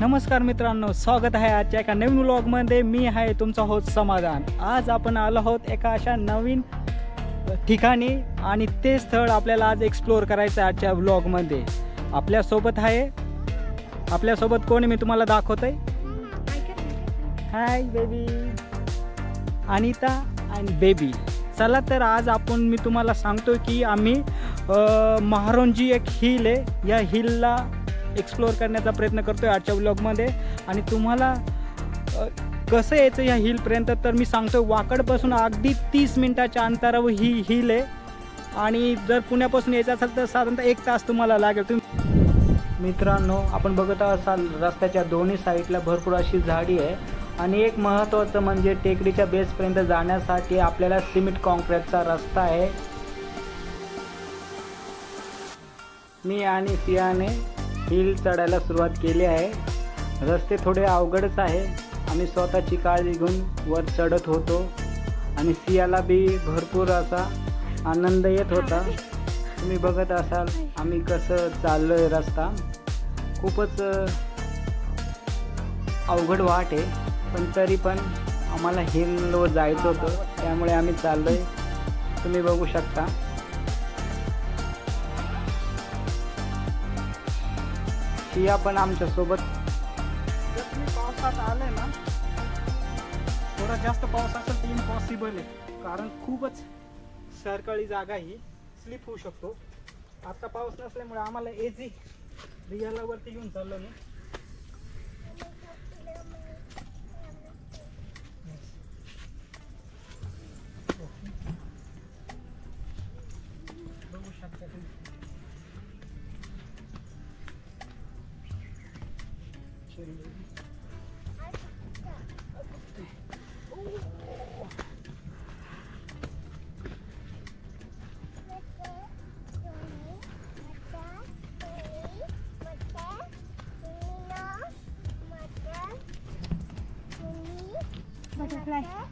नमस्कार मित्रांनो, स्वागत आहे आजच्या एका नवीन व्लॉगमध्ये। मी आहे तुमचा होस्ट समाधान। आज आपण आलो आहोत एका अशा नवीन ठिकाणी आणि ते स्थळ आपल्याला आज एक्सप्लोअर करायचं आहे आजच्या व्लॉगमध्ये। आपल्यासोबत कोण मी तुम्हाला दाखवतोय। हाय बेबी, अनिता आणि बेबी। चला तर आज मी तुम्हाला सांगतो की आम्ही महारोंजी एक हिल आहे, या हिलला एक्सप्लोअर करण्याचा प्रयत्न करतोय आजच्या व्लॉगमध्ये। आणि तुम्हाला कसं यायचं या हिलपर्यंत तर मी सांगतो, वाकडपासून अगदी 30 मिनिटाच्या अंतरावर ही हिल आहे। आणि जर पुण्यापासून यायचं असेल तर साधारणतः 1 तास तुम्हाला लागेल। मित्रांनो, आपण बघत असाल रस्त्याच्या दोन्ही साईडला भरपूर अशी झाडी आहे। आणि एक महत्त्वाचं म्हणजे टेकडीच्या बेसपर्यंत जाण्यासाठी आपल्याला सिमेंट कॉन्क्रीटचा रस्ता आहे। मी आणि सियाने हिल चढायला सुरुवात केली आहे। रस्ते थोडे अवघडच आहे। आम्ही स्वतःची काळजी घेऊन वर चढत होतो आणि सियाला बी भरपूर असा आनंद येत होता। तुम्ही बघत असाल आम्ही कसं चाललोय। रस्ता खूपच अवघड वाट आहे, पण तरी पण आम्हाला हिलवर जायचं होतं, त्यामुळे आम्ही चाललोय। तुम्ही बघू शकता सिया पण आमच्या सोबत। जर तुम्ही पावसात आले ना, थोडा जास्त पाऊस असेल तर इम्पॉसिबल आहे, कारण खूपच सरकळी जागा ही, स्लिप होऊ शकतो। आता पाऊस नसल्यामुळे आम्हाला एजी रियाला वरती घेऊन चाललो मी। बघू शकता तुम्ही butterfly yeah.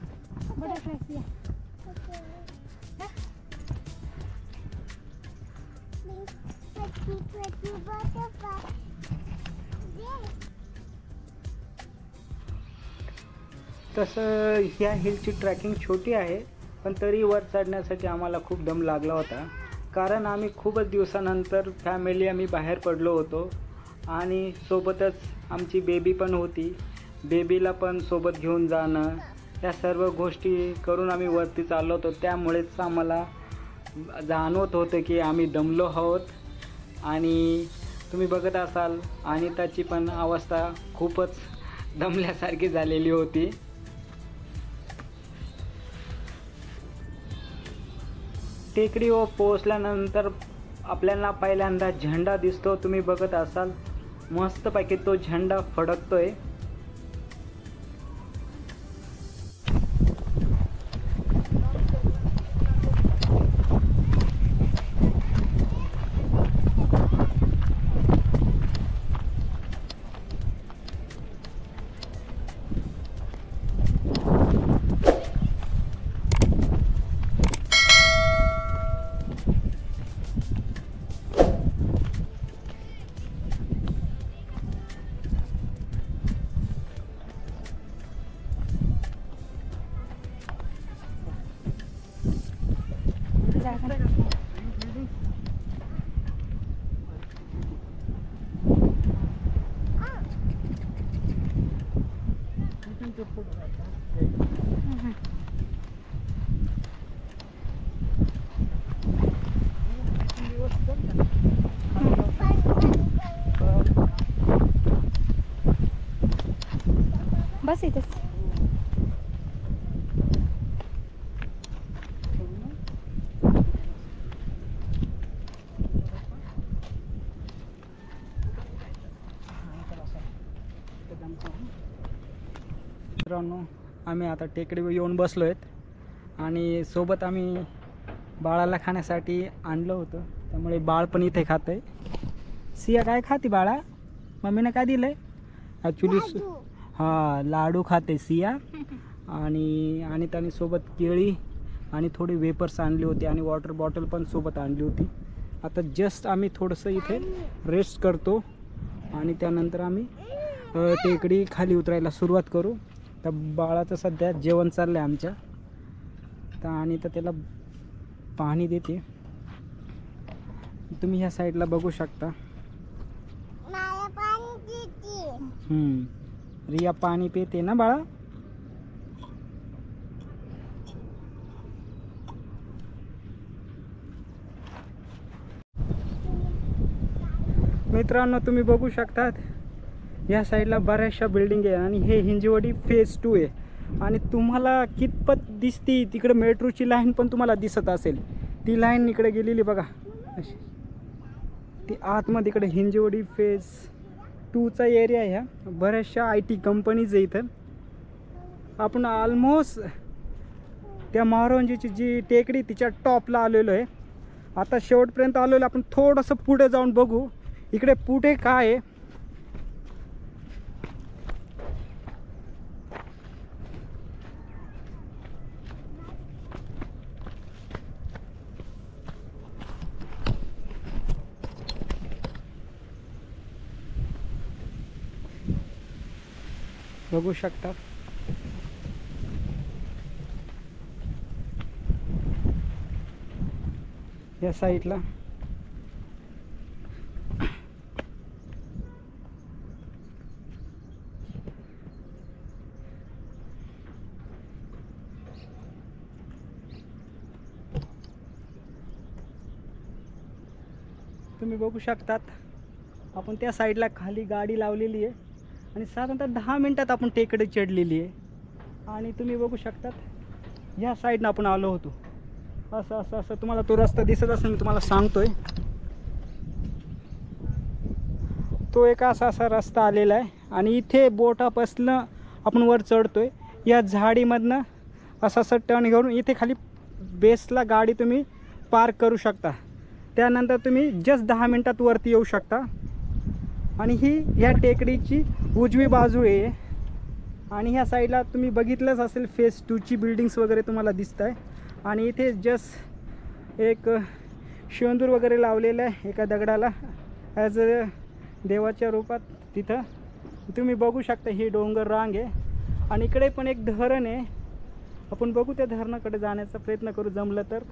तसं ह्या हिलची ट्रॅकिंग छोटी आहे, पण तरी वर चढण्यासाठी आम्हाला खूप दम लागला होता, कारण आम्ही खूपच दिवसानंतर फॅमिली आम्ही बाहेर पडलो होतो आणि सोबतच आमची बेबी पण होती। बेबीला पण सोबत घेऊन जाणं, या सर्व गोष्टी करून आम्ही वरती चाललो होतो। त्यामुळेच आम्हाला जाणवत होतं की आम्ही दमलो आहोत। आणि तुम्ही बघत असाल अनिताची पण अवस्था खूपच दमल्यासारखी झालेली होती। टेकडीवर पोहोचल्यानंतर आपल्याला पहिल्यांदा झेंडा दिसतो। तुम्ही बघत असाल मस्तपैकी तो झेंडा फडकतोय। बस इथेच मित्रांनो, आम्ही आता टेकडीवर येऊन बसलो आहेत आणि सोबत आम्ही बाळाला खाण्यासाठी आणलं होतं, त्यामुळे बाळ पण इथे खातंय। सिया काय खाते बाळा? मम्मीने काय दिलंय? ॲक्च्युली हां, लाडू खाते सिया। आणि त्याने सोबत केळी आणि थोडे वेपर्स आणले होते आणि वॉटर बॉटल पण सोबत आणली होती। आता जस्ट आम्ही थोडंसं इथे रेस्ट करतो आणि त्यानंतर आम्ही टेकडी खाली उतरायला सुरुवात करू. तर बाळाचं सध्या जेवण चाललं आहे आमच्या. तर आणि तर त्याला पाणी देते. तुम्ही ह्या साईडला बघू शकता. रिया पाणी पिते ना बाळा. मित्रांनो तुम्ही बघू शकतात या साईडला बऱ्याचशा बिल्डिंग आहे आणि हे हिंजवडी फेज 2 आहे. आणि तुम्हाला कितपत दिसती तिकडे मेट्रोची लाईन पण तुम्हाला दिसत असेल. ती लाईन इकडे गेलेली बघा अशी. ती आतमध्ये इकडे हिंजवडी फेज 2चा एरिया आहे. ह्या बऱ्याचशा IT कंपनीज आहे इथं. आपण ऑलमोस्ट त्या महारोंजीची जी टेकडी तिच्या टॉपला आलेलो आहे. आता शेवटपर्यंत आलेलो. आपण थोडंसं पुढे जाऊन बघू इकडे पुढे काय आहे. बघू शकता या साईडला तुम्ही बघू शकतात. आपण त्या साईडला खाली गाडी लावलेली आहे आणि साधारणतः 10 मिनिटात आपण टेकडी चढलेली आहे. आणि तुम्ही बघू शकतात ह्या साईडनं आपण आलो होतो. असं असं असं तुम्हाला तो रस्ता दिसत असेल. मी तुम्हाला सांगतोय तो एक असा रस्ता आलेला आहे. आणि इथे बोटापासनं आपण वर चढतोय. या झाडीमधनं असं टर्न घेऊन इथे खाली बेसला गाडी तुम्ही पार्क करू शकता. त्यानंतर तुम्ही जस्ट 10 मिनिटात वरती येऊ शकता. आणि ही या टेकडीची उजवी बाजू आहे. आणि ह्या साईडला तुम्ही बघितलंच असेल फेज 2ची बिल्डिंग्स वगैरे तुम्हाला दिसत आहे. आणि इथे जस्ट एक शेंदूर वगैरे लावलेलं आहे एका दगडाला ॲज अ देवाच्या रूपात. तिथं तुम्ही बघू शकता ही डोंगर रांग आहे. आणि इकडे पण एक धरण आहे. आपण बघू त्या धरणाकडे जाण्याचा प्रयत्न करू जमलं तर.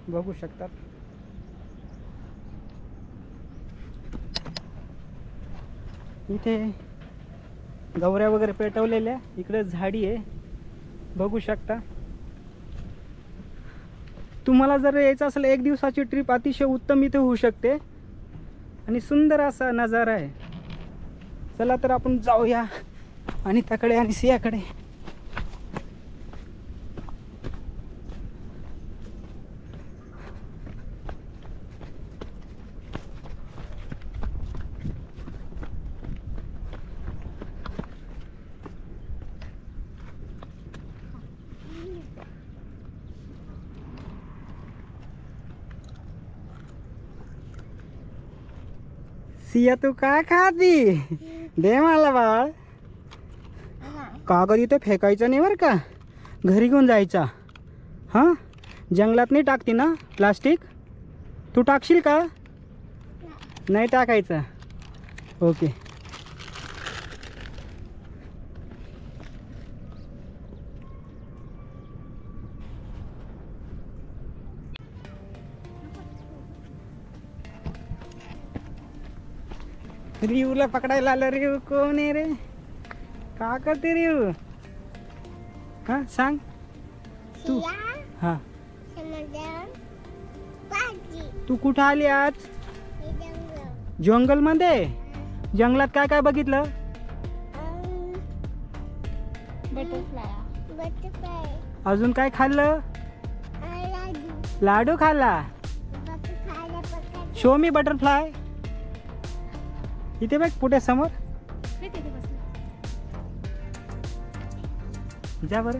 बघू शकतात इथे गवऱ्या वगैरे पेटवलेल्या. इकडे झाडी आहे बघू शकता. तुम्हाला जर यायचं असेल 1 दिवसाची ट्रिप अतिशय उत्तम इथे होऊ शकते. आणि सुंदर असा नजारा आहे. चला तर आपण जाऊया आणि त्याकडे आणि सियाकडे. सिया तू काय खाती? दे मला बाळ. कागद इथे फेकायचं नाही बरं का. घरी घेऊन जायचा. हां जंगलात नाही टाकती ना प्लास्टिक. तू टाकशील का? नाही टाकायचं. ओके. रिवला पकडायला आलं. रिव कोण आहे रे? का करते रिव? हा सांग तू. हा तू कुठं आली आज? जंगल मध्ये. जंगलात काय काय बघितलं? बटरफ्लाय. अजून काय खाल्लं? लाडू खाल्ला. शो मी बटरफ्लाय. इथे बघ पुढे समोर. जा बरं.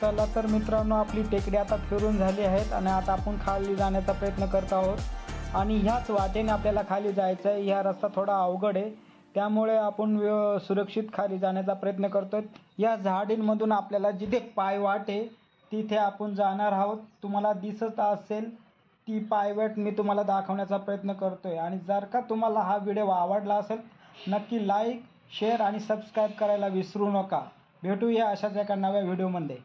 चला तर मित्रांनो, आपली टेकडी आता फिरून झाली आहेत आणि आता आपण खाली जाण्याचा प्रयत्न करत आहोत आणि ह्याच वाटेने आपल्याला खाली जायचं आहे. हा रस्ता थोडा अवघड आहे, त्यामुळे आपण सुरक्षित खाली जाण्याचा प्रयत्न करतोय. या झाडींमधून आपल्याला जिथे पायवाट आहे तिथे आपण जाणार आहोत. तुम्हाला दिसत असेल ती पायवाट मी तुम्हाला दाखवण्याचा प्रयत्न करतोय. आणि जर का तुम्हाला हा व्हिडिओ आवडला असेल, नक्की लाईक, शेअर आणि सबस्क्राईब करायला विसरू नका. भेटूया अशाच एका नव्या व्हिडिओमध्ये.